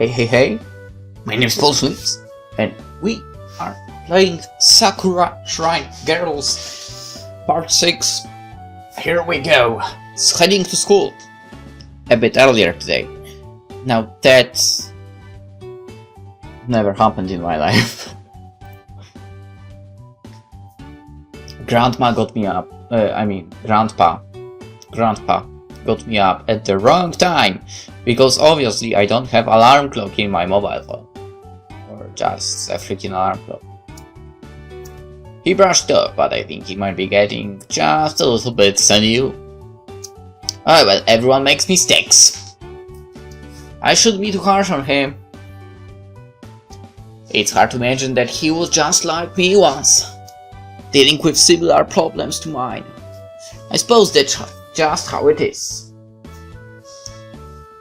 Hey, my name is PolishLynx, and we are playing Sakura Shrine Girls Part 6. Here we go, it's heading to school a bit earlier today. Now that's never happened in my life. Grandpa got me up, Grandpa got me up at the wrong time, because obviously I don't have alarm clock in my mobile phone, or just a freaking alarm clock. He brushed off, but I think he might be getting just a little bit senile. Oh well, everyone makes mistakes. I shouldn't be too harsh on him. It's hard to imagine that he was just like me once, dealing with similar problems to mine. I suppose that's just how it is.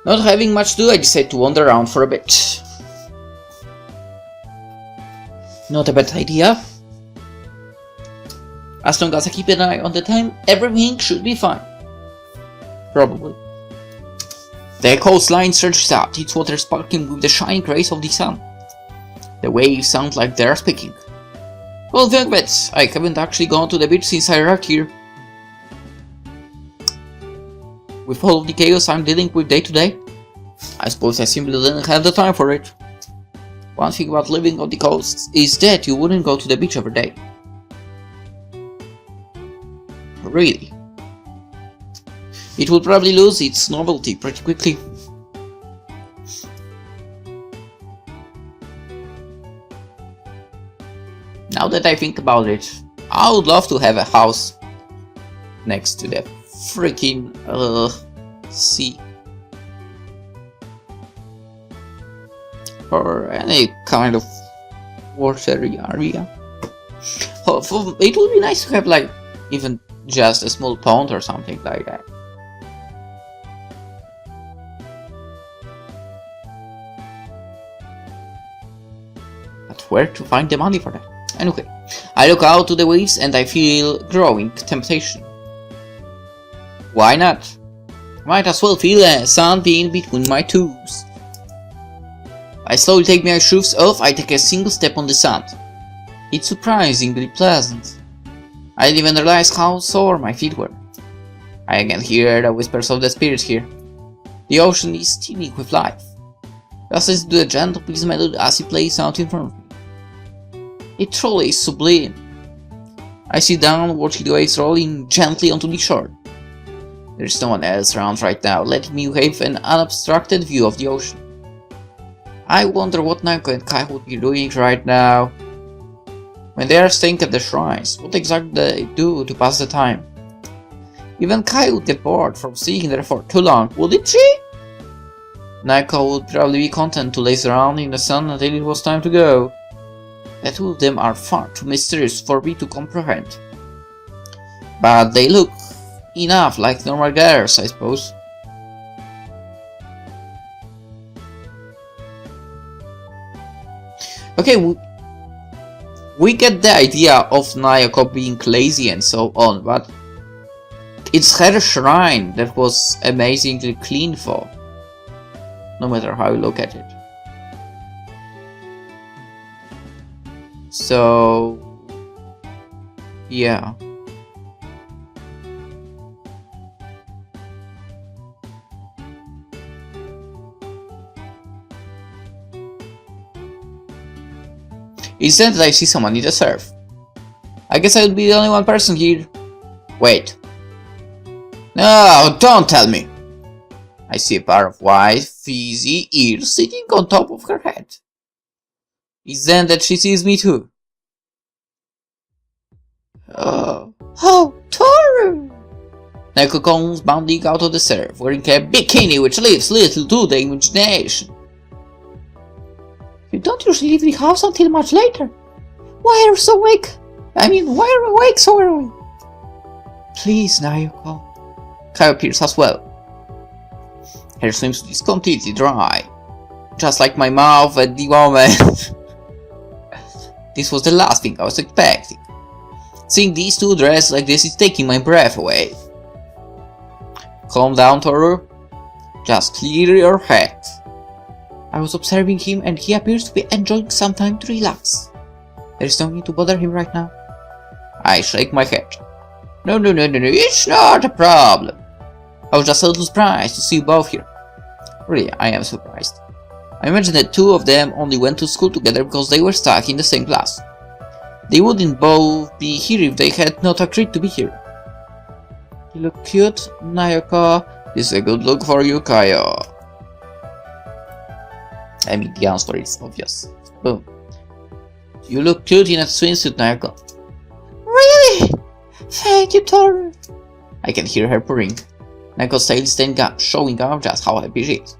Not having much to do, I decided to wander around for a bit. Not a bad idea. As long as I keep an eye on the time, everything should be fine. Probably. The coastline stretches out, its water sparkling with the shining rays of the sun. The waves sound like they're speaking. Well, young vets, I haven't actually gone to the beach since I arrived here. With all of the chaos I'm dealing with day to day, I suppose I simply didn't have the time for it. One thing about living on the coast is that you wouldn't go to the beach every day. Really. It would probably lose its novelty pretty quickly. Now that I think about it, I would love to have a house next to the freaking sea, or any kind of watery area. It would be nice to have like even just a small pond or something like that. But where to find the money for that? Anyway, I look out to the waves and I feel growing temptation. Why not? Might as well feel a sunbeam between my toes. I slowly take my shoes off. I take a single step on the sand. It's surprisingly pleasant. I didn't even realize how sore my feet were. I can hear the whispers of the spirits here. The ocean is teeming with life. Just listen to the gentle pleasing melody as it plays out in front of me. It truly is sublime. I sit down, watching the waves rolling gently onto the shore. There is no one else around right now, letting me have an unobstructed view of the ocean. I wonder what Naoko and Kai would be doing right now. When they are staying at the shrines, what exactly they do to pass the time? Even Kai would get bored from sitting there for too long, wouldn't she? Naoko would probably be content to laze around in the sun until it was time to go. The two of them are far too mysterious for me to comprehend. But they look enough like normal girls, I suppose. Okay, we get the idea of Naoko being lazy and so on, but it's her shrine that was amazingly clean for, no matter how you look at it. So, yeah. Instead, I see someone in the surf. I guess I would be the only one person here. Wait. No, don't tell me. I see a pair of white, fizzy ears sitting on top of her head. It's then that she sees me too. Oh, Toru! Naoko comes bounding out of the surf, wearing a bikini which leaves little to the imagination. You don't usually leave the house until much later. Why are you so awake? Why are you awake so early? Please, Naoko. Kai appears as well. Her swimsuit is completely dry, just like my mouth at the moment. This was the last thing I was expecting. Seeing these two dressed like this is taking my breath away. Calm down, Toru. Just clear your head. I was observing him and he appears to be enjoying some time to relax. There is no need to bother him right now. I shake my head. No, it's not a problem. I was just a little surprised to see you both here. Really, I am surprised. I imagine that two of them only went to school together because they were stuck in the same class. They wouldn't both be here if they had not agreed to be here. You look cute, Naoko. This is a good look for you, Kaio. I mean, the answer is obvious. Boom. You look cute in a swimsuit, Naoko. Really? Thank you, Toru. I can hear her purring. Naoko's tail standing up, showing off just how happy she is.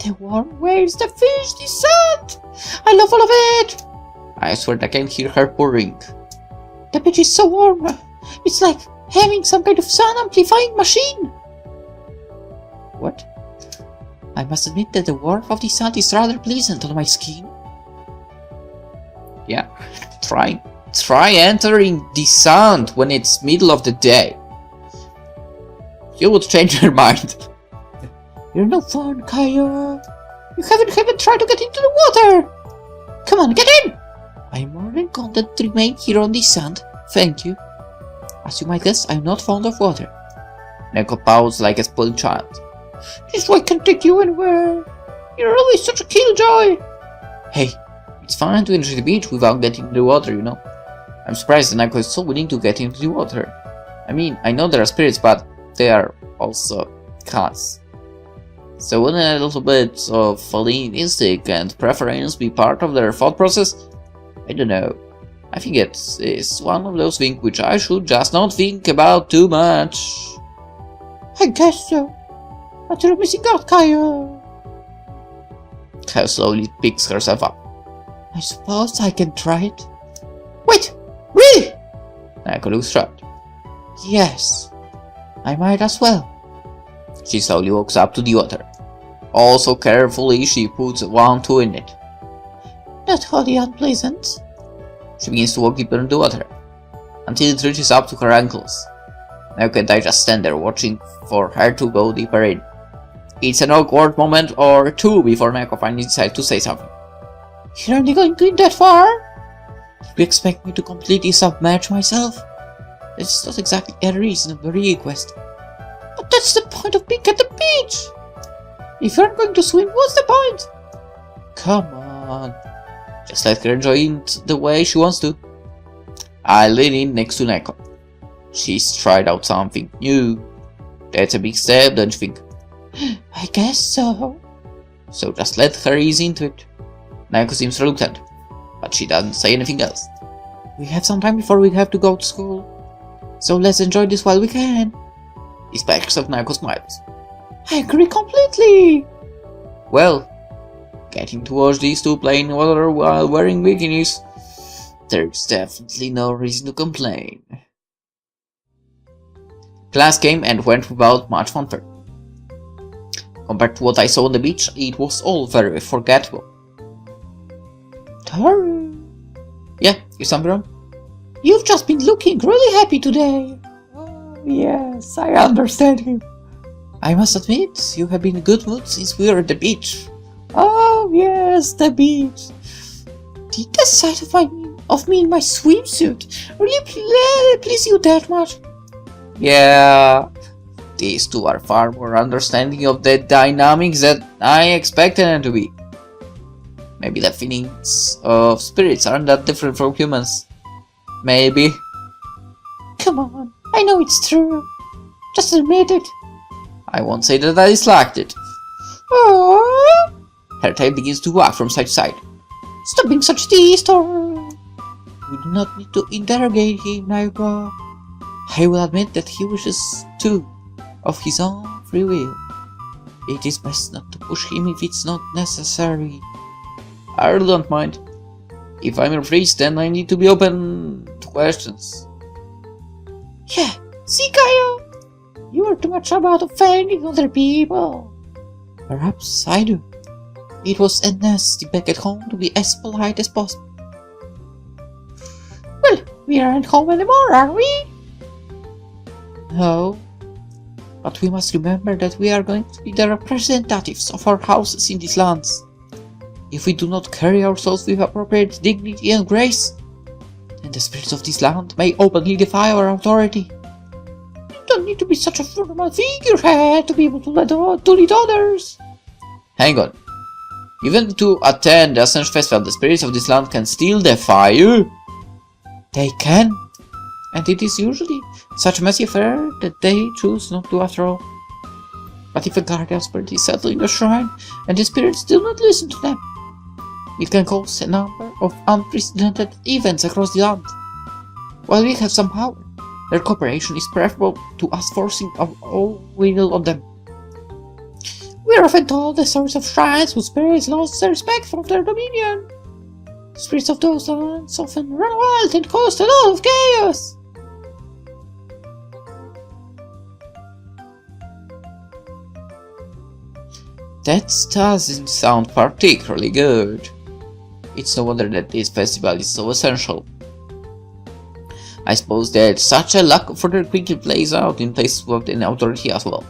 The warm waves, the fish, the sand! I love all of it! I swear I can hear her purring. The beach is so warm. It's like having some kind of sun amplifying machine. What? I must admit that the warmth of the sun is rather pleasant on my skin. Yeah, try entering the sun when it's middle of the day. You would change your mind. You're no fun, Kaio. You haven't tried to get into the water. Come on, get in! I'm more than content to remain here on the sand, thank you. As you might guess, I'm not fond of water. Naoko pouts like a spoiled child. This way can take you anywhere. You're always such a killjoy. Hey, it's fun to enjoy the beach without getting into the water, you know. I'm surprised that Naoko is so willing to get into the water. I mean, I know there are spirits, but they are also cats. So wouldn't a little bit of feline instinct and preference be part of their thought process? I don't know. I think it is one of those things which I should just not think about too much. I guess so. But you're missing out, Kaio. Kaio slowly picks herself up. I suppose I can try it. Wait! Really? Naoko looks shocked. Yes. I might as well. She slowly walks up to the water. Also carefully she puts one toe in it. Not wholly unpleasant. She begins to walk deeper in the water, until it reaches up to her ankles. Naoko and I just stand there watching for her to go deeper in. It's an awkward moment or two before Naoko finally decides to say something. You're only going in that far? Do you expect me to completely submerge myself? That's not exactly a reasonable request. But that's the point of being at the beach! If you're not going to swim, what's the point? Come on. Just let her enjoy it the way she wants to. I lean in next to Naoko. She's tried out something new. That's a big step, don't you think? I guess so. So just let her ease into it. Naoko seems reluctant, but she doesn't say anything else. We have some time before we have to go to school, so let's enjoy this while we can. He speaks of Naoko smiles. I agree completely. Well, getting to watch these two play in water while wearing bikinis, there's definitely no reason to complain. Class came and went without much fanfare. Compared to what I saw on the beach, it was all very forgettable. Toru! Yeah, you something? You've just been looking really happy today. Oh, yes, I understand him. I must admit, you have been in a good mood since we were at the beach. Oh, yes, the beach. Did the sight of me in my swimsuit really please you that much? Yeah, these two are far more understanding of the dynamics that I expected them to be. Maybe the feelings of spirits aren't that different from humans. Maybe. Come on, I know it's true. Just admit it. I won't say that I disliked it. Aww. Her tail begins to wag from side to side. Stop being such a tease, Toru. We do not need to interrogate him, Naoko. I will admit that he wishes to, of his own free will. It is best not to push him if it's not necessary. I really don't mind. If I'm a priest, then I need to be open to questions. Yeah, see, Kaio? You are too much about offending other people. Perhaps I do. It was a nasty back at home to be as polite as possible. Well, we aren't home anymore, are we? No. But we must remember that we are going to be the representatives of our houses in these lands. if we do not carry ourselves with appropriate dignity and grace, then the spirits of this land may openly defy our authority. You don't need to be such a formal figurehead to be able to lead others. Hang on. Even to attend the Ascension Festival, the spirits of this land can still defy you? They can. And it is usually such a messy affair that they choose not to after all. But if a guardian spirit is settled in the shrine, and the spirits do not listen to them, it can cause a number of unprecedented events across the land. While we have some power, their cooperation is preferable to us forcing our own will on them. We are often told the stories of shrines whose spirits lost their respect for their dominion. The spirits of those lands often run wild and cause a lot of chaos. That doesn't sound particularly good. It's no wonder that this festival is so essential. I suppose that such a lack of order quickly plays out in places without any authority as well.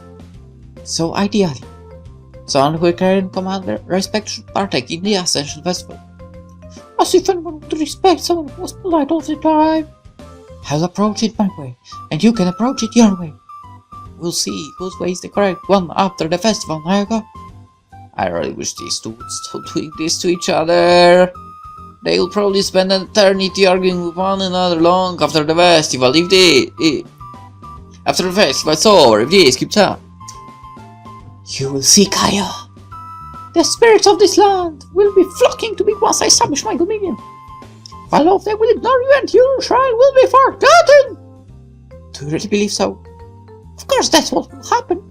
So ideally, someone who can command respect should partake in the Ascension Festival. As if anyone would respect someone who was polite all the time. I'll approach it my way, and you can approach it your way. We'll see whose way is the correct one after the festival, Nayaka. I really wish these two would stop doing this to each other. They will probably spend an eternity arguing with one another long after the festival if after the festival's over, if this keeps up. You will see, Kaya. The spirits of this land will be flocking to me once I establish my dominion. While all of them will ignore you and your shrine will be forgotten. Do you really believe so? Of course that's what will happen.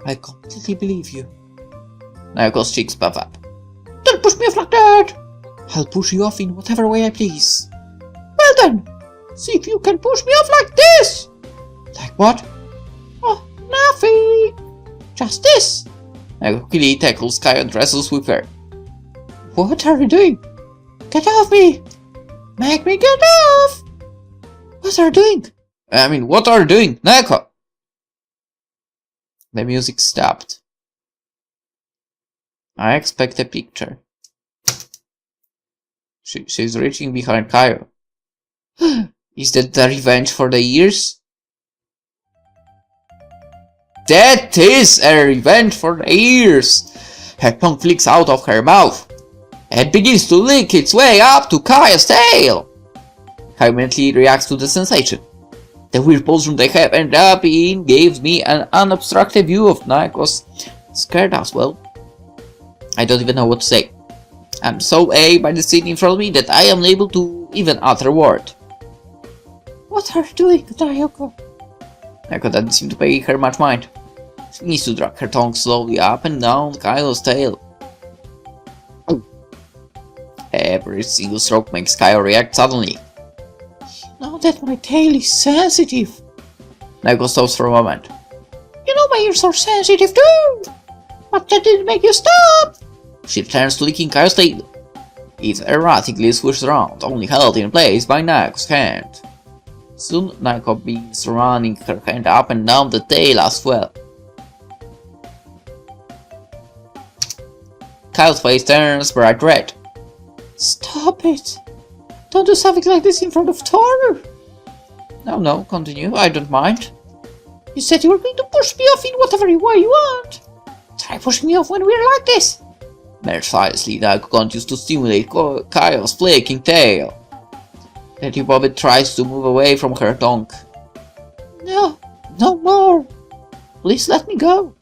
I completely believe you. Naoko's cheeks puff up. Don't push me off like that! I'll push you off in whatever way I please. Well then, see if you can push me off like this! Like what? Oh, nothing! Just this! Naoko quickly tackles Kai and wrestles with her. What are you doing? Get off me! Make me get off! What are you doing? What are you doing, Naoko? The music stopped. I expect a picture. She's reaching behind Kaio. Is that the revenge for the years? That is a revenge for the ears! Her tongue flicks out of her mouth and begins to lick its way up to Kaya's tail. Kaya immediately reacts to the sensation. The weird position they have ended up in gives me an unobstructed view of Naoko's scared as well. I don't even know what to say. I'm so awed by the scene in front of me that I am unable to even utter a word. What are you doing, Naoko? Naoko doesn't seem to pay her much mind. She needs to drag her tongue slowly up and down Kaido's tail. Every single stroke makes Kaido react suddenly. You know that my tail is sensitive. Naoko stops for a moment. You know my ears are sensitive too! But that didn't make you stop! She turns to licking Kaido's tail. It erratically swishes around, only held in place by Naoko's hand. Soon Naoko begins running her hand up and down the tail as well. Kaido's face turns bright red. Stop it! Don't do something like this in front of Toru! No, continue, I don't mind. You said you were going to push me off in whatever way you want. Try pushing me off when we're like this. Mercilessly, Naoko continues to stimulate Kaido's flaking tail. Lady Bobbit tries to move away from her tongue. No more. Please let me go.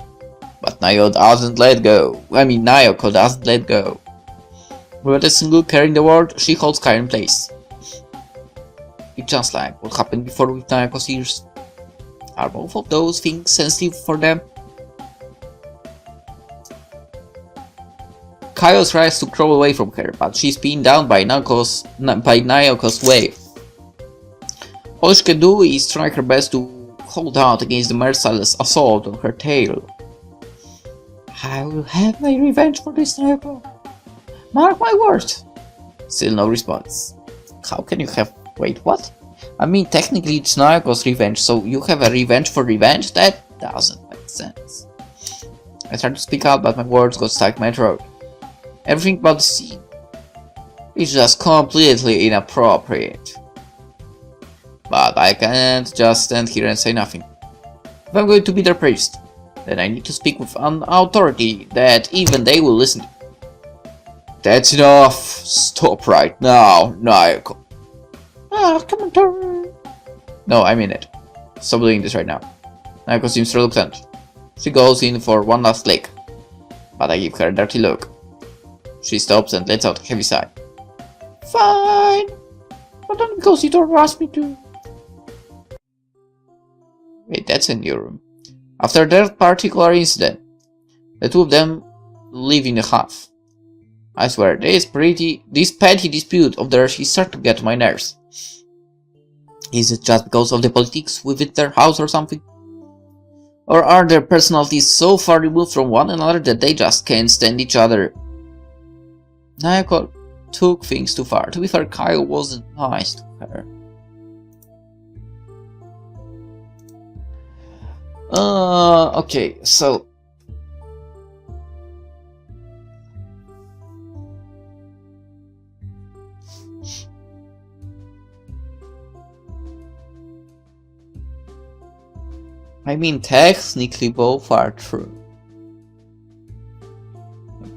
But Naoko doesn't let go. With a single care in the world, she holds Kai in place. It's just like what happened before with Naoko's ears. Are both of those things sensitive for them? Kaio tries to crawl away from her, but she's pinned down by Naoko's wave. All she can do is try her best to hold out against the merciless assault on her tail. I will have my revenge for this, Naoko. Mark my words. Still no response. How can you have... Wait, what? Technically it's Naoko's revenge, so you have a revenge for revenge? That doesn't make sense. I tried to speak out, but my words got stuck in my throat. Everything about the scene is just completely inappropriate. But I can't just stand here and say nothing. If I'm going to be their priest, then I need to speak with an authority that even they will listen to. That's enough! Stop right now, Naoko. Come on, Toru. No, I mean it. Stop doing this right now. Naoko seems reluctant. She goes in for one last lick, but I give her a dirty look. She stops and lets out a heavy sigh. Fine, but not because you don't ask me to. Wait, that's in your room. After that particular incident, the two of them live in a huff. I swear, this petty dispute of theirs is starting to get on my nerves. Is it just because of the politics within their house or something? Or are their personalities so far removed from one another that they just can't stand each other? Naoko took things too far. To be fair, Kyle wasn't nice to her. Okay, so... I mean, technically both are true.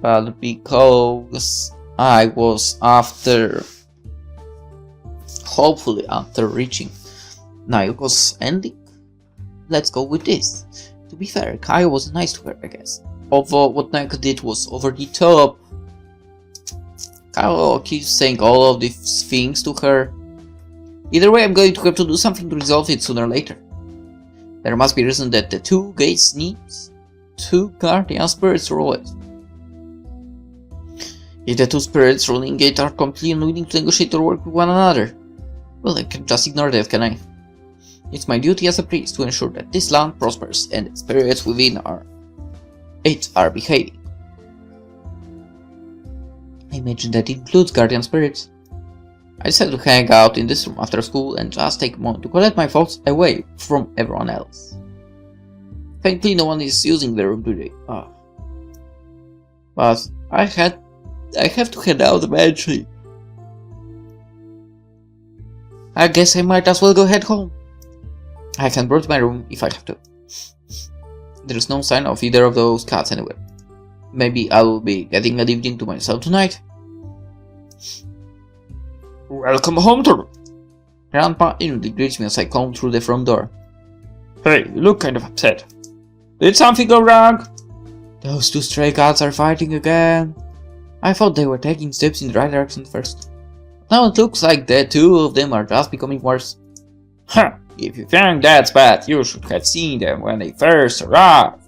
But because I was hopefully after reaching Naoko's ending, let's go with this. To be fair, Kyle was nice to her, I guess. Although what Naoko did was over the top. Kyle keeps saying all of these things to her. Either way, I'm going to have to do something to resolve it sooner or later. There must be a reason that the two gates need two guardian spirits to rule it. If the two spirits ruling it are completely unwilling to negotiate or work with one another, well, I can just ignore that, can I? It's my duty as a priest to ensure that this land prospers and the spirits within it are behaving. I imagine that includes guardian spirits. I decided to hang out in this room after school and just take a moment to collect my thoughts away from everyone else. Thankfully, no one is using the room today. But I have to head out eventually. I guess I might as well go head home. I can go to my room if I have to. There's no sign of either of those cats anywhere. Maybe I will be getting an evening to myself tonight. Welcome home, Toru. Grandpa immediately greets me as I come through the front door. Hey, you look kind of upset. Did something go wrong? Those two stray cats are fighting again. I thought they were taking steps in the right direction first. Now it looks like the two of them are just becoming worse. Huh, if you think that's bad, you should have seen them when they first arrived.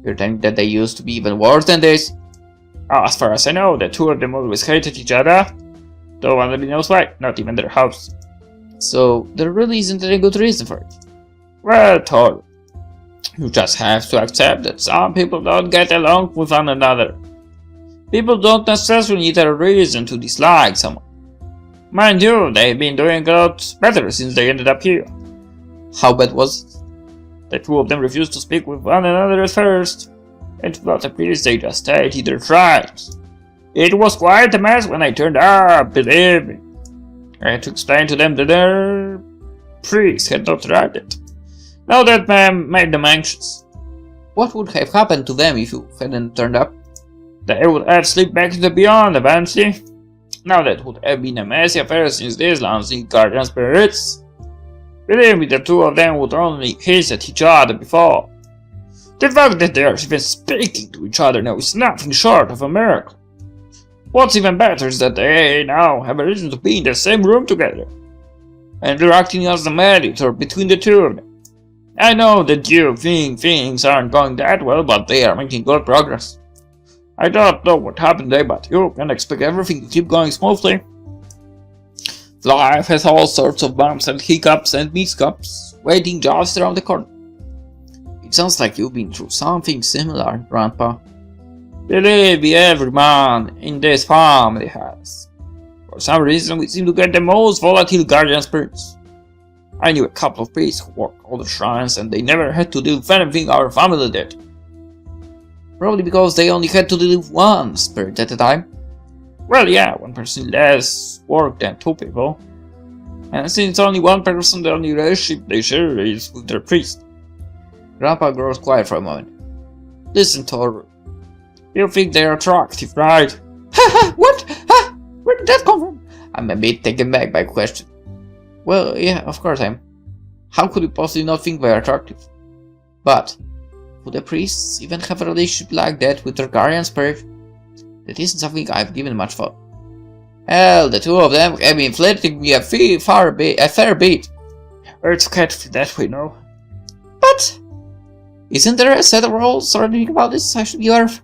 You're telling that they used to be even worse than this? As far as I know, the two of them always hated each other. No one really knows why, not even their house. So, there really isn't any good reason for it. Well, Toru, you just have to accept that some people don't get along with one another. People don't necessarily need a reason to dislike someone. Mind you, they've been doing a lot better since they ended up here. How bad was it? The two of them refused to speak with one another at first, and without the priest they just stated their tribes. It was quite a mess when I turned up, believe me. I had to explain to them that their priest had not arrived yet. Now that made them anxious. What would have happened to them if you hadn't turned up? They would have slipped back into beyond eventually. Now that would have been a messy affair since these lands need guardian spirits. Believe me, the two of them would only hiss at each other before. The fact that they are even speaking to each other now is nothing short of a miracle. What's even better is that they now have a reason to be in the same room together, and they're acting as the mediator between the two of them. I know that you think things aren't going that well, but they are making good progress. I don't know what happened today, but you can expect everything to keep going smoothly. Life has all sorts of bumps and hiccups and mishaps waiting just around the corner. It sounds like you've been through something similar, Grandpa. Believe me, every man in this family has. For some reason, we seem to get the most volatile guardian spirits. I knew a couple of priests who worked all the shrines and they never had to deal with anything our family did. Probably because they only had to deal with one spirit at a time. Well, yeah, one person less work than two people. And since only one person, the only relationship they share is with their priest. Grandpa grows quiet for a moment. Listen, Toru. You think they're attractive, right? Haha, what? Ha! Where did that come from? I'm a bit taken back by the question. Well, yeah, of course I am. How could you possibly not think they're attractive? But, would the priests even have a relationship like that with their guardian spirit? That isn't something I've given much thought. Hell, the two of them have been flirting me a fair bit. It's okay to feel that way, no? But, isn't there a set of rules surrounding about this I should be aware of?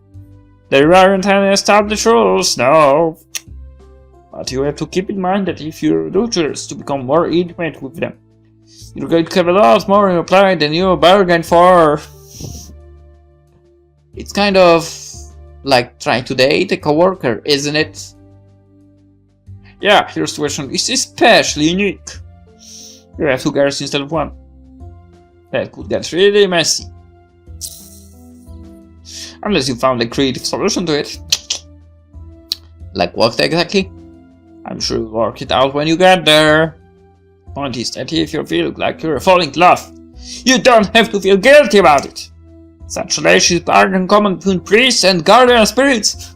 There aren't any established rules, no. But you have to keep in mind that if you do choose to become more intimate with them, you're going to have a lot more in your plate than you bargained for. It's kind of like trying to date a coworker, isn't it? Yeah, your situation is especially unique. You have two girls instead of one. That could get really messy. Unless you found a creative solution to it. Like what exactly? I'm sure you'll work it out when you get there. Point is that if you feel like you're falling in love, you don't have to feel guilty about it. Such relationships are uncommon between priests and guardian spirits.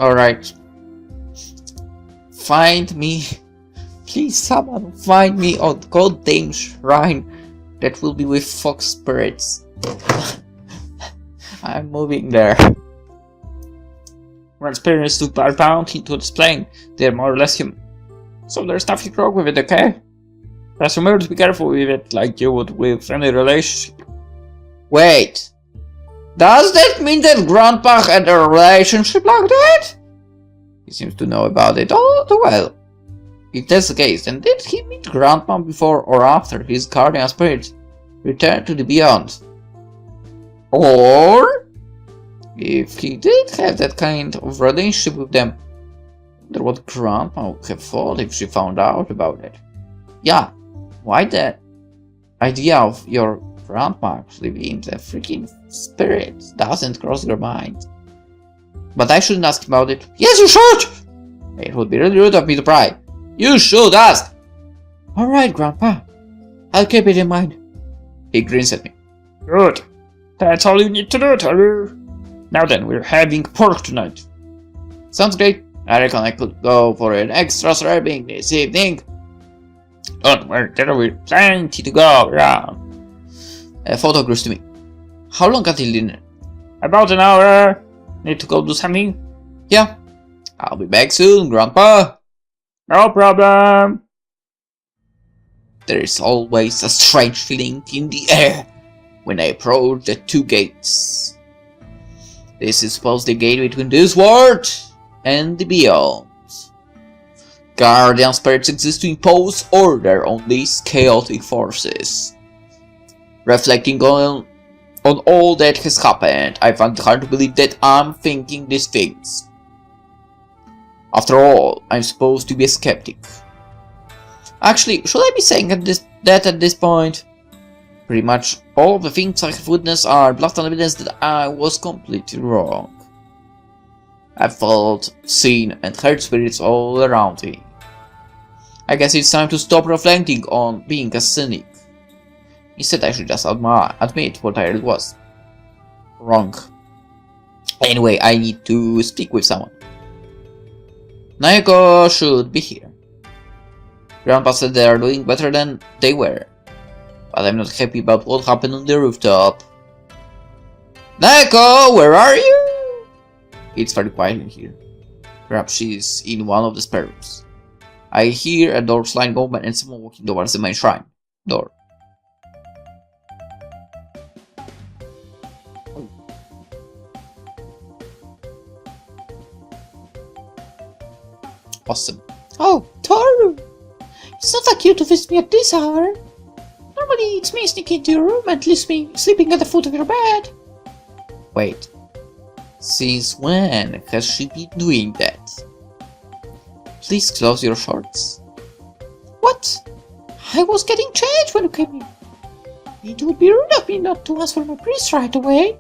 Alright. Find me. Please, someone find me a goddamn shrine that will be with fox spirits. I'm moving there. When spirits are bound into this plane, they're more or less human. So there's nothing wrong with it, okay? Just remember to be careful with it like you would with any relationship. Wait. Does that mean that Grandpa had a relationship like that? He seems to know about it all too well. If that's the case, then did he meet Grandpa before or after his guardian spirit returned to the beyond? Or, if he did have that kind of relationship with them, I wonder what Grandpa would have thought if she found out about it. Yeah, why that idea of your Grandpa actually being the freaking spirit doesn't cross your mind. But I shouldn't ask about it. Yes, you should! It would be really rude of me to pry. You should ask! Alright, Grandpa. I'll keep it in mind. He grins at me. Good. That's all you need to do, Toru. Now then, we're having pork tonight. Sounds great. I reckon I could go for an extra serving this evening. Don't worry, there will be plenty to go around. A photo grows to me. How long until dinner? About an hour. Need to go do something? Yeah. I'll be back soon, Grandpa. No problem. There is always a strange feeling in the air when I approach the two gates. This is supposed the gate between this world and the beyond. Guardian spirits exist to impose order on these chaotic forces. Reflecting on all that has happened, I find it hard to believe that I'm thinking these things. After all, I'm supposed to be a skeptic. Actually, should I be saying at this point? Pretty much all of the things I have witnessed are blatant evidence that I was completely wrong. I've felt, seen, and heard spirits all around me. I guess it's time to stop reflecting on being a cynic. Instead, I should just admit what I really was. Wrong. Anyway, I need to speak with someone. Naoko should be here. Grandpa said they are doing better than they were. But I'm not happy about what happened on the rooftop. Naoko, where are you? It's very quiet in here. Perhaps she's in one of the spare rooms. I hear a door sliding open and someone walking towards the main shrine door. Awesome. Oh, Toru! It's not like you to visit me at this hour. Normally it's me sneaking into your room and leaves me sleeping at the foot of your bed. Wait. Since when has she been doing that? Please close your shorts. What I was getting changed when you came in. It would be rude of me not to ask for my priest right away.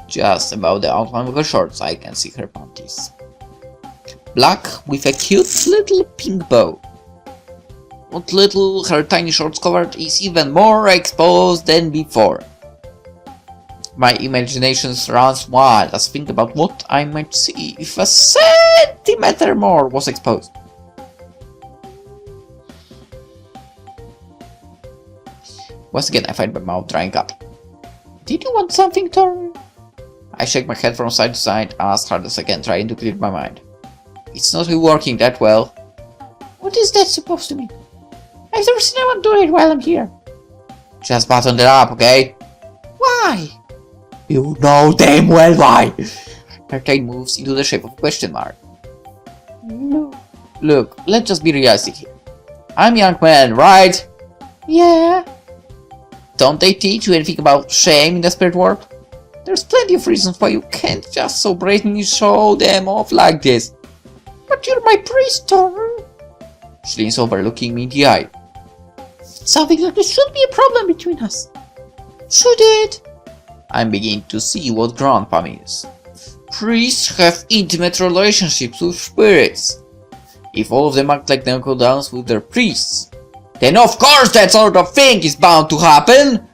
Just about the outline of her shorts, I can see her panties. Black with a cute little pink bow. What little her tiny shorts covered is even more exposed than before. My imagination runs wild as I think about what I might see if a centimeter more was exposed. Once again, I find my mouth drying up. Did you want something, Toru? I shake my head from side to side as hard as I can, trying to clear my mind. It's not working that well. What is that supposed to mean? I've never seen anyone do it while I'm here. Just button it up, okay? Why? You know damn well why! Her tail moves into the shape of a question mark. No. Look, let's just be realistic here. I'm a young man, right? Yeah. Don't they teach you anything about shame in the spirit world? There's plenty of reasons why you can't just so blatantly show them off like this. But you're my priest, Toru. She leans over, looking me in the eye. Something like this should be a problem between us. Should it? I'm beginning to see what Grandpa means. Priests have intimate relationships with spirits. If all of them act like knuckle downs with their priests, then of course that sort of thing is bound to happen!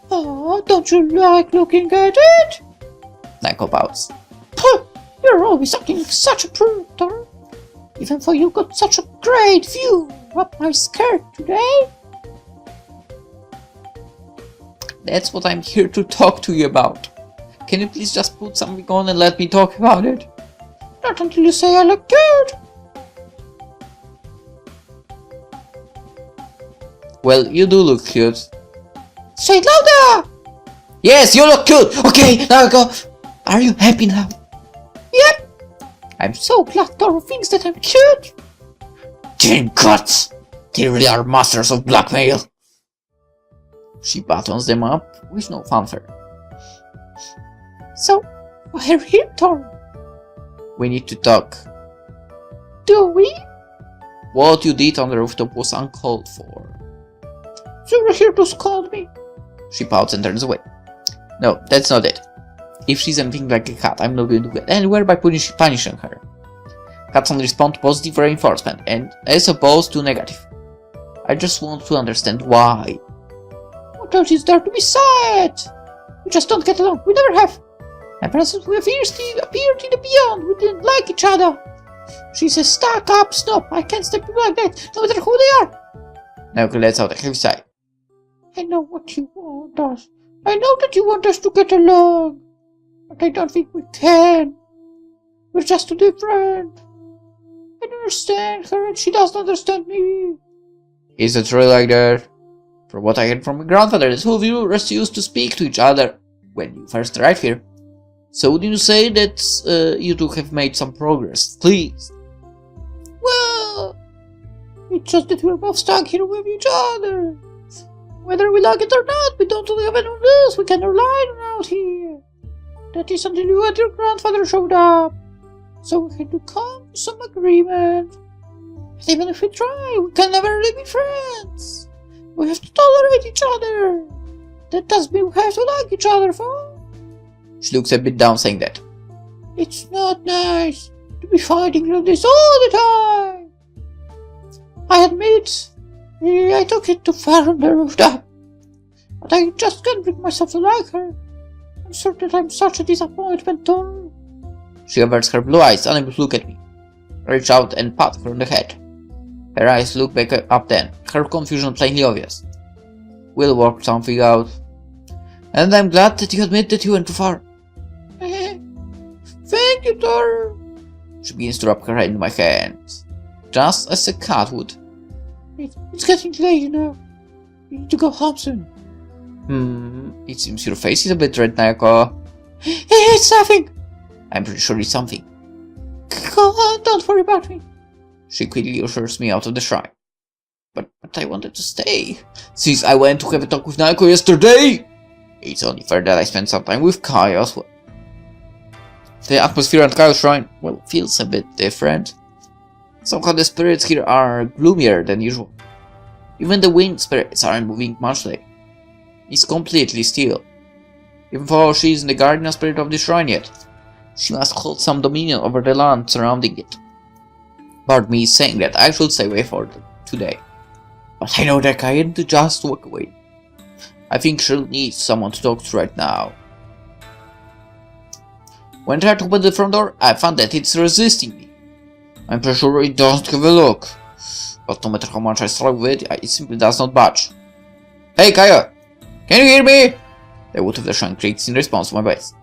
Oh, don't you like looking at it? Knuckle pouts. Puh! You're always acting like such a prude, Toru. Even though you got such a great view up my skirt today. That's what I'm here to talk to you about. Can you please just put something on and let me talk about it? Not until you say I look good. Well, you do look cute. Say it louder! Yes, you look cute! Okay, now go. Are you happy now? Yep. I'm so glad Toru thinks that I'm cute. Damn cuts! They really are masters of blackmail. She buttons them up with no fanfare. So, why are we here, Toru? We need to talk. Do we? What you did on the rooftop was uncalled for. So you're here to scold me? She pouts and turns away. No, that's not it. If she's anything like a cat, I'm not going to get anywhere by punishing her. Cats only respond to positive reinforcement, and as opposed to negative. I just want to understand why. What else is there to be said? We just don't get along. We never have. And present we have appeared in the beyond. We didn't like each other. She's a stuck-up snob. I can't stand people like that, no matter who they are. Now let's out a heavy sigh. I know what you want us. I know that you want us to get along. But I don't think we can. We're just too different. I don't understand her and she doesn't understand me. Is it really like that? From what I heard from my grandfather, the two of you refused to speak to each other when you first arrived here. So would you say that you two have made some progress, please? Well, it's just that we're both stuck here with each other. Whether we like it or not, we don't have anyone else we can rely on out here. That is until you and your grandfather showed up. So we had to come to some agreement. But even if we try, we can never really be friends. We have to tolerate each other. That does mean we have to like each other, for. She looks a bit down, saying that. It's not nice to be fighting like this all the time. I admit, I took it too far on the rooftop. But I just can't bring myself to like her. I'm certain I'm such a disappointment, Toru. She averts her blue eyes, unable to look at me. I reach out and pat her on the head. Her eyes look back up then, her confusion plainly obvious. We'll work something out. And I'm glad that you admit that you went too far. Thank you, Toru. She begins to rub her head in my hand, just as a cat would. It's getting late now. We need to go home soon. It seems your face is a bit red, Nayako. It's nothing. I'm pretty sure it's something. Go on, don't worry about me. She quickly ushers me out of the shrine. But I wanted to stay. Since I went to have a talk with Nayako yesterday, it's only fair that I spend some time with Kai as well. The atmosphere at Kai's shrine, well, feels a bit different. Somehow the spirits here are gloomier than usual. Even the wind spirits aren't moving much today. It's completely still. Even though she isn't the guardian spirit of the shrine yet, she must hold some dominion over the land surrounding it. Part of me is saying that I should stay away for today. But I know that I can't just walk away. I think she'll need someone to talk to right now. When I tried to open the front door, I found that it's resisting me. I'm pretty sure it doesn't give a look. But no matter how much I struggle with it, it simply does not budge. Hey Kaya! Can you hear me? The wood of the shrine creaks in response to my voice.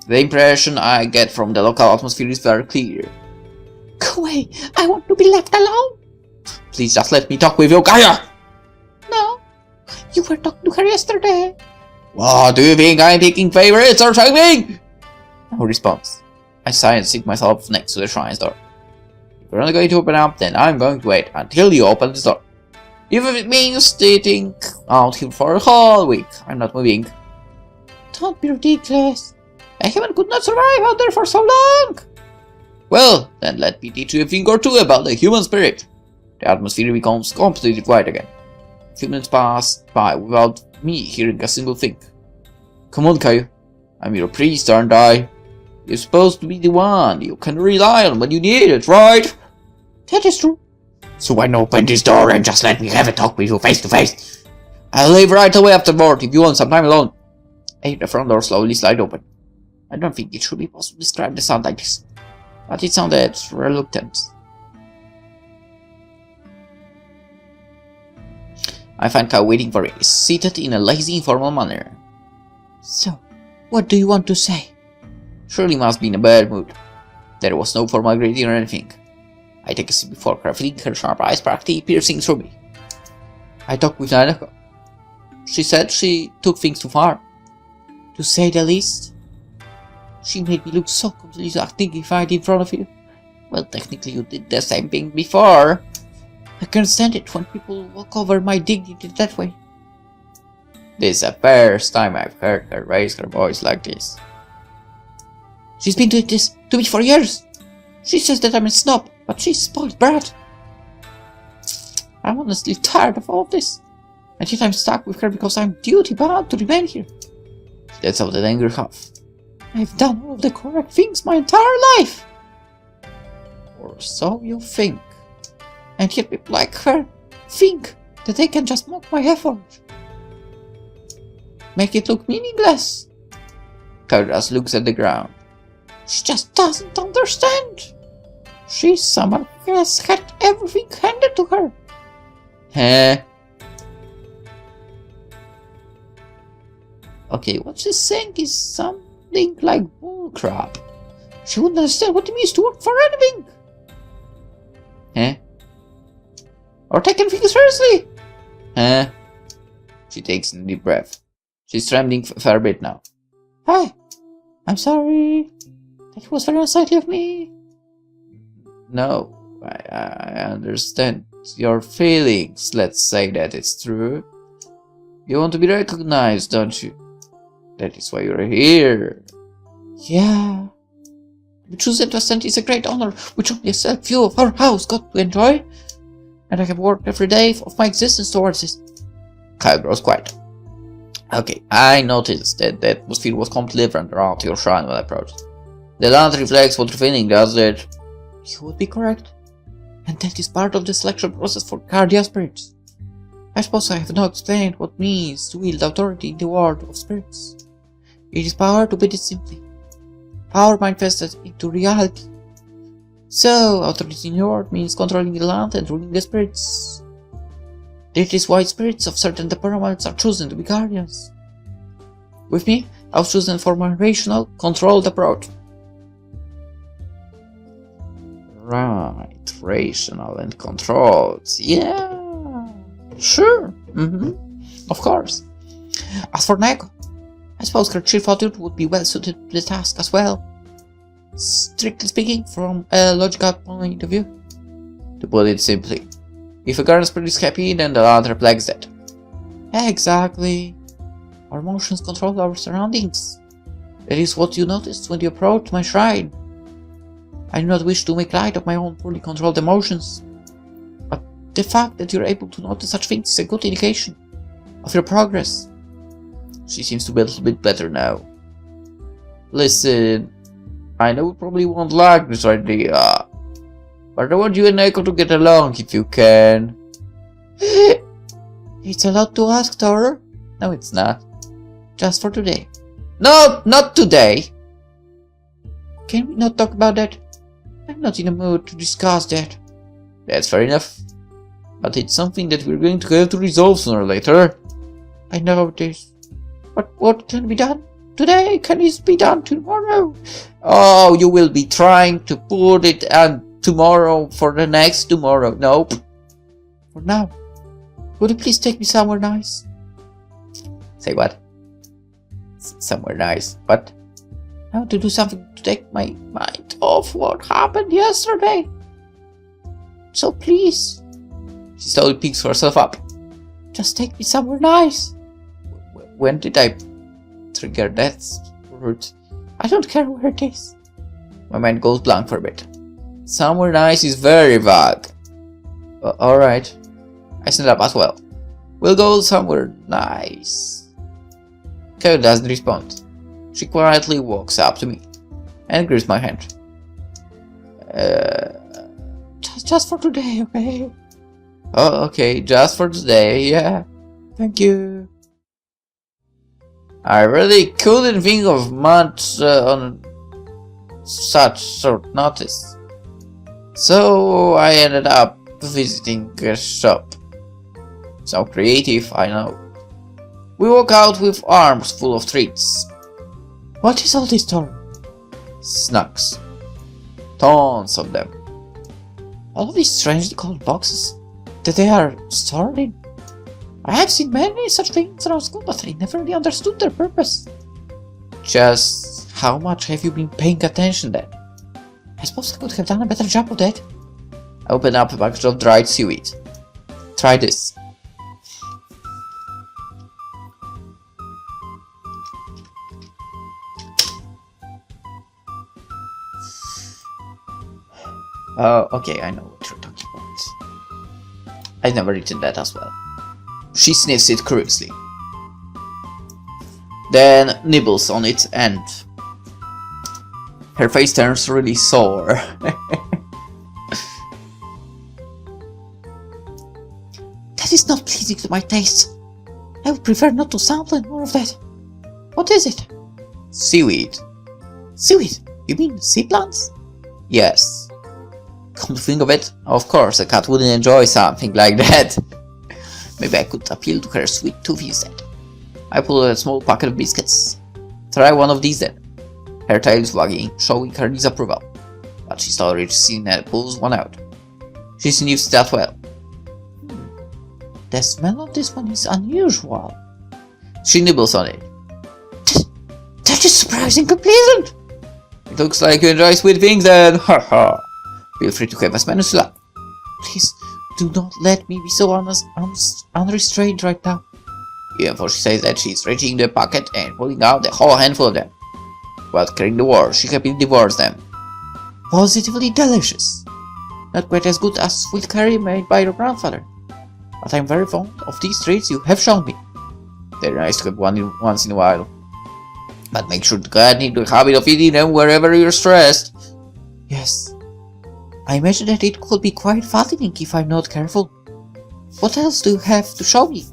The impression I get from the local atmosphere is very clear. Go away! I want to be left alone! Please just let me talk with you, Kaya! No, you were talking to her yesterday. What, do you think I'm picking favorites or something? No response. I sigh and sit myself next to the shrine's door. If you're not going to open up, then I'm going to wait until you open the door. Even if it means sitting out here for a whole week, I'm not moving. Don't be ridiculous. A human could not survive out there for so long. Well, then let me teach you a thing or two about the human spirit. The atmosphere becomes completely quiet again. A few minutes pass by without me hearing a single thing. Come on, Caillou. I'm your priest, aren't I? You're supposed to be the one you can rely on when you need it, right? That is true. So why not open this door and just let me have a talk with you face to face? I'll leave right away afterward if you want some time alone. I hear the front door slowly slide open. I don't think it should be possible to describe the sound like this, but it sounded reluctant. I find Kyle waiting for me, seated in a lazy, informal manner. So, what do you want to say? Surely must be in a bad mood. There was no formal greeting or anything. I take a sip before her, feeling her sharp eyes practically piercing through me. I talked with Nanako. She said she took things too far, to say the least. She made me look so completely undignified in front of you. Well, technically you did the same thing before. I can't stand it when people walk over my dignity that way. This is the first time I've heard her raise her voice like this. She's been doing this to me for years. She says that I'm a snob, but she's a spoiled brat. I'm honestly tired of all of this. And yet I'm stuck with her because I'm duty-bound to remain here. She lets out an angry cough. I've done all of the correct things my entire life. Or so you think. And yet people like her think that they can just mock my effort. Make it look meaningless. Kairas looks at the ground. She just doesn't understand. She's someone who has had everything handed to her. Huh? Okay, what she's saying is something like bullcrap. She wouldn't understand what it means to work for anything. Huh? Or taking things seriously. Huh? She takes a deep breath. She's trembling a fair bit now. Hi. I'm sorry. That was very unsightly of me. No, I understand your feelings. Let's say that it's true. You want to be recognized, don't you? That is why you're here. Yeah. To be chosen to ascend is a great honor, which only a select few of our house got to enjoy. And I have worked every day of my existence towards this. Kyle grows quiet. Okay, I noticed that the atmosphere was completely different around your shrine when I approached. The land reflects what you're feeling, does it? You would be correct. And that is part of the selection process for guardian spirits. I suppose I have not explained what it means to wield authority in the world of spirits. It is power, to put it simply. Power manifested into reality. So, authority in your world means controlling the land and ruling the spirits. That is why spirits of certain temperaments are chosen to be guardians. With me, I was chosen for my rational, controlled approach. Right, rational and controlled. Yeah, sure. Of course. As for Neko, I suppose her chief attitude would be well suited to the task as well. Strictly speaking, from a logical point of view. To put it simply, if a guardian spirit is happy, then the land reflects that. Exactly. Our emotions control our surroundings. That is what you noticed when you approached my shrine. I do not wish to make light of my own poorly controlled emotions, but The fact that you're able to notice such things is a good indication of your progress. She seems to be a little bit better now. Listen, I know we probably won't like this idea, but I want you and Eiko to get along if you can. It's a lot to ask, Toru. No, it's not. Just for today. No, not today! Can we not talk about that? I'm not in the mood to discuss that. That's fair enough. But it's something that we're going to have to resolve sooner or later. I know this. But what can be done today can it be done tomorrow? Oh, you will be trying to put it on tomorrow for the next tomorrow. Nope. For now, would you please take me somewhere nice? Say what? Somewhere nice. What? I want to do something to take my mind off what happened yesterday. So please. She slowly picks herself up. Just take me somewhere nice. When did I trigger that word? I don't care where it is. My mind goes blank for a bit. Somewhere nice is very vague. Alright. I stand up as well. We'll go somewhere nice. Kyo doesn't respond. She quietly walks up to me and grips my hand. Just for today, okay? Oh, okay, just for today, yeah. Thank you. I really couldn't think of much on such short notice. So I ended up visiting a shop. So creative, I know. We walk out with arms full of treats. What is all this, Toru? Snacks. Tons of them. All of these strangely colored boxes that they are stored in. I have seen many such things around school, but I never really understood their purpose. Just how much have you been paying attention then? I suppose I could have done a better job of that. I open up a package of dried seaweed. Try this. Oh, okay, I know what you're talking about. I've never eaten that as well. She sniffs it curiously. Then nibbles on it and her face turns really sore. That is not pleasing to my taste. I would prefer not to sample more of that. What is it? Seaweed. Seaweed? You mean sea plants? Yes. Come to think of it, of course a cat wouldn't enjoy something like that. Maybe I could appeal to her sweet tooth instead. I pull out a small packet of biscuits. Try one of these then. Her tail is wagging, showing her disapproval. But she's already seen and pulls one out. She sniffs it as well. The smell of this one is unusual. She nibbles on it. That is surprisingly pleasant. It looks like you enjoy sweet things then. Haha. Feel free to have as many as you like. Please, do not let me be so unrestrained right now. Even though she says that she's reaching the pocket and pulling out a whole handful of them. While carrying the war, she happily devours them. Positively delicious. Not quite as good as sweet curry made by your grandfather. But I'm very fond of these treats you have shown me. They're nice to have once in a while. But make sure to get into the habit of eating them wherever you're stressed. Yes. I imagine that it could be quite fattening if I'm not careful. What else do you have to show me?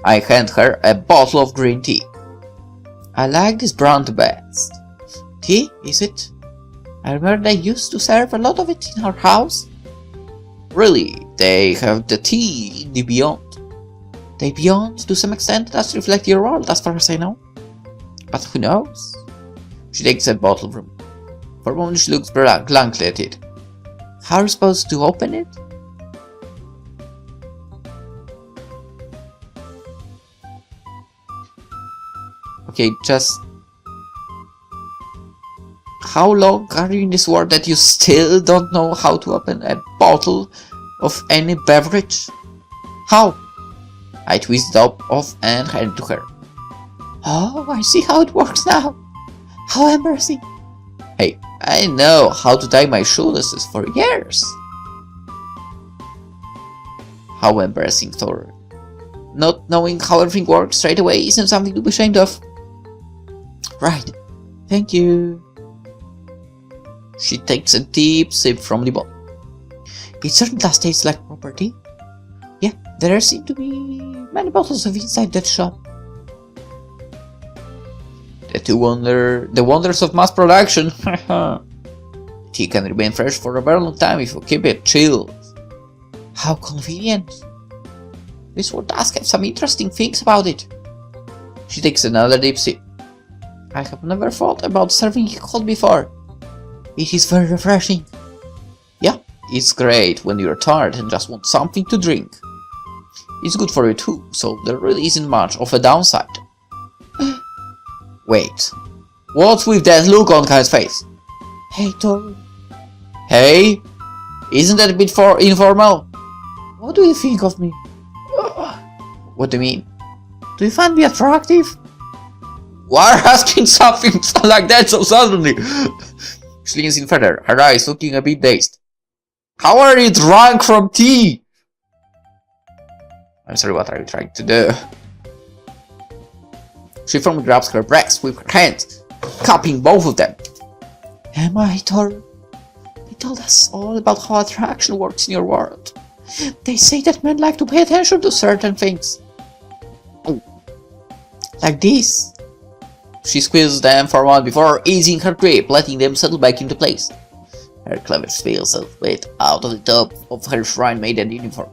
I hand her a bottle of green tea. I like this brand the best. Tea, is it? I remember they used to serve a lot of it in our house. Really, they have the tea in the beyond. The beyond, to some extent, does reflect your world, as far as I know. But who knows? She takes a bottle from me. For a moment she looks blankly at it. How are you supposed to open it? Okay, just... How long are you in this world that you still don't know how to open a bottle of any beverage? How? I twist it off and hand it to her. Oh, I see how it works now. How embarrassing. Hey, I know how to tie my shoelaces for years. How embarrassing, Toru. Not knowing how everything works straight away isn't something to be ashamed of. Right. Thank you. She takes a deep sip from the bottle. It certainly does taste like property. Yeah, there seem to be many bottles of inside that shop. The wonders of mass production. Tea can remain fresh for a very long time if you keep it chilled. How convenient. This one does have some interesting things about it. She takes another deep sip. I have never thought about serving it hot before. It is very refreshing. Yeah, it's great when you're tired and just want something to drink. It's good for you too, so there really isn't much of a downside. Wait, what's with that look on Kai's face? Hey, Toru. Hey? Isn't that a bit informal? What do you think of me? What do you mean? Do you find me attractive? Why are asking something like that so suddenly? She leans in further, her eyes looking a bit dazed. How are you drunk from tea? I'm sorry, what are you trying to do? She firmly grabs her breasts with her hands, cupping both of them. Am I, Toru? They told us all about how attraction works in your world. They say that men like to pay attention to certain things. Oh. Like this. She squeezes them for a moment before easing her grip, letting them settle back into place. Her cleavage spills a bit out of the top of her shrine maiden uniform.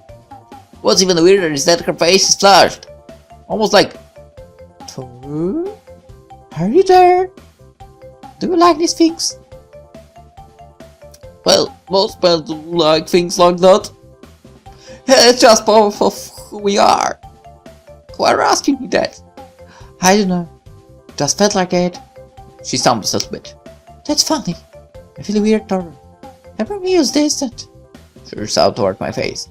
What's even weirder is that her face is flushed. Almost like... Toru? Are you there? Do you like these things? Well, most men do like things like that. It's just part of who we are. Why are you asking me that? I don't know. Just felt like it. She stumbles a little bit. That's funny. I feel weird, Toru. Never feels distant. She reaches out toward my face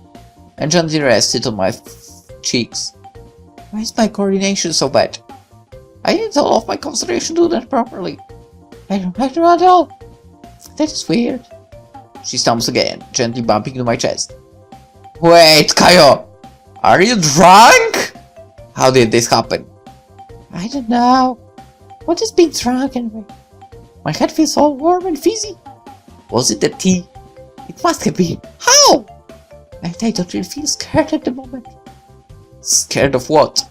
and gently rests it on my cheeks. Why is my coordination so bad? I didn't all of my concentration do that properly. I don't like to at all. That is weird. She stumbles again, gently bumping into my chest. Wait, Kaio! Are you drunk? How did this happen? I don't know. What is being drunk anyway? My head feels all warm and fizzy. Was it the tea? It must have been. How? I don't really feel scared at the moment. Scared of what?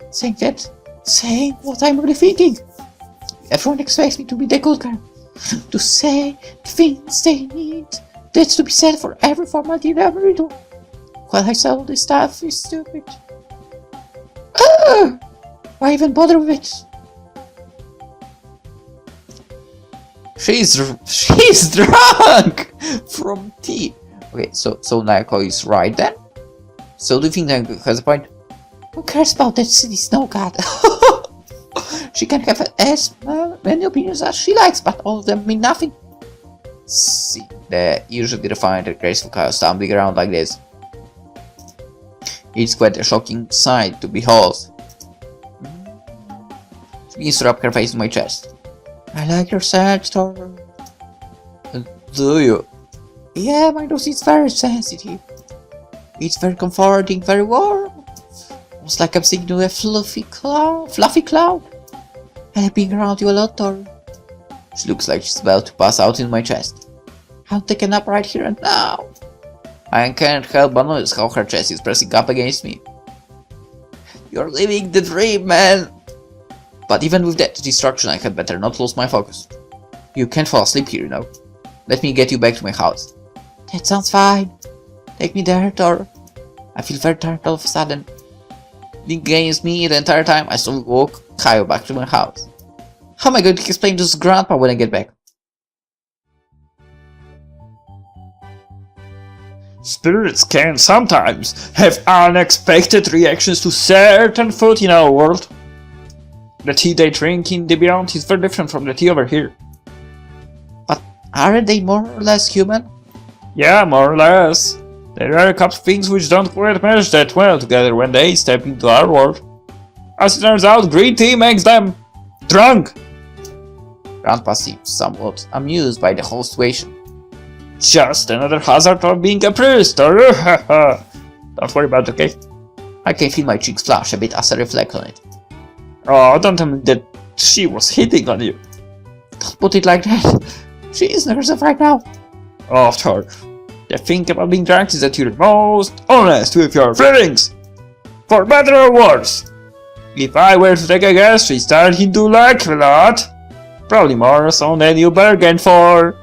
Saying what I'm really thinking. Everyone expects me to be the good guy. To say the things they need. That's to be said for every formality in every door. While I say all this stuff is stupid. Why even bother with it? She's drunk from tea. Okay, so Naoko is right then. So do you think Naoko has a point? Who cares about that silly snow god? She can have as many opinions as she likes, but all of them mean nothing. See, the usually refined and graceful Kaio stumbling around like this. It's quite a shocking sight to behold. She begins to rub her face in my chest. I like your scent, Toru. Do you? Yeah, my nose is very sensitive. It's very comforting, very warm. Almost like I'm sitting to a fluffy cloud. I have been around you a lot, Toru. She looks like she's about to pass out in my chest. I'll take a nap right here and now. I can't help but notice how her chest is pressing up against me. You're living the dream, man! But even with that distraction, I had better not lose my focus. You can't fall asleep here, you know. Let me get you back to my house. That sounds fine. Take me there, Toru. I feel very tired all of a sudden. Being against me the entire time, I slowly walk Kaio back to my house. How am I going to explain this to Grandpa when I get back? Spirits can sometimes have unexpected reactions to certain food in our world. The tea they drink in the beyond is very different from the tea over here. But aren't they more or less human? Yeah, more or less. There are a couple of things which don't quite mesh that well together when they step into our world. As it turns out, green tea makes them drunk. Grandpa seems somewhat amused by the whole situation. Just another hazard of being a priest, or Don't worry about it, okay? I can feel my cheeks flush a bit as I reflect on it. Oh, don't tell me that she was hitting on you. Don't put it like that. She isn't herself right now. Oh, Toru. The thing about being drunk is that you're the most honest with your feelings. For better or worse. If I were to take a guess, she started to like a lot. Probably more so than you bargained for.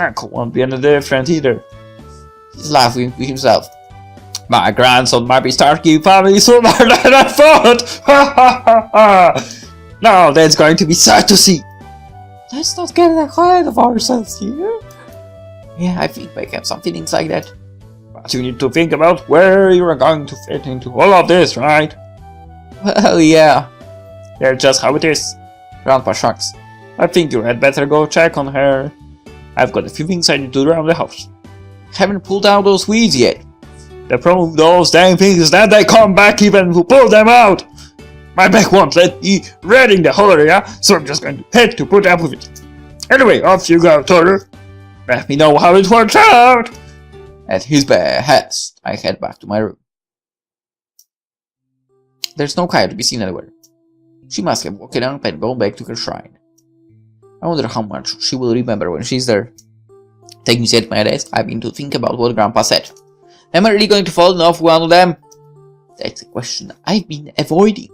Uncle won't be any different either. He's laughing with himself. My grandson might be starting family sooner than I thought! Ha ha ha ha! Now that's going to be sad to see. Let's not get ahead of ourselves here. Yeah, I think I have some feelings like that. But you need to think about where you are going to fit into all of this, right? Well, yeah. That's just how it is. Grandpa shrugs. I think you had better go check on her. I've got a few things I need to do around the house. Haven't pulled out those weeds yet. The problem with those damn things is that they come back even to pull them out. My back won't let me reading the whole area, so I'm just going to head to put up with it. Anyway, off you go, Toru. Let me know how it works out. At his behest, I head back to my room. There's no Kaya to be seen anywhere. She must have woken up and gone back to her shrine. I wonder how much she will remember when she's there. Taking me at my desk, I begin to think about what Grandpa said. Am I really going to fall in love with one of them? That's a question I've been avoiding.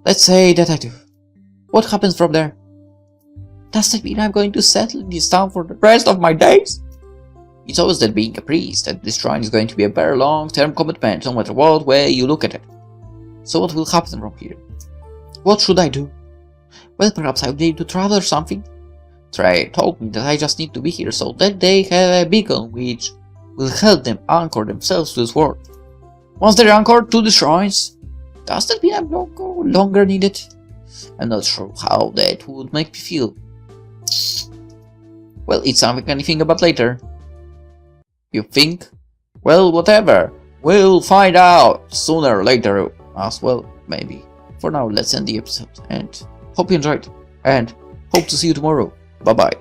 Let's say that I do. What happens from there? Does that mean I'm going to settle in this town for the rest of my days? It's always that being a priest at this shrine is going to be a very long-term commitment, no matter what way you look at it. So what will happen from here? What should I do? Well, perhaps I would need to travel or something. Trey told me that I just need to be here so that they have a beacon which will help them anchor themselves to this world. Once they're anchored to the shrines, does that mean I'm no longer needed? I'm not sure how that would make me feel. Well, it's something I can think about later. You think? Well, whatever. We'll find out sooner or later as well, maybe. For now, let's end the episode, and hope you enjoyed, and hope to see you tomorrow. Bye bye.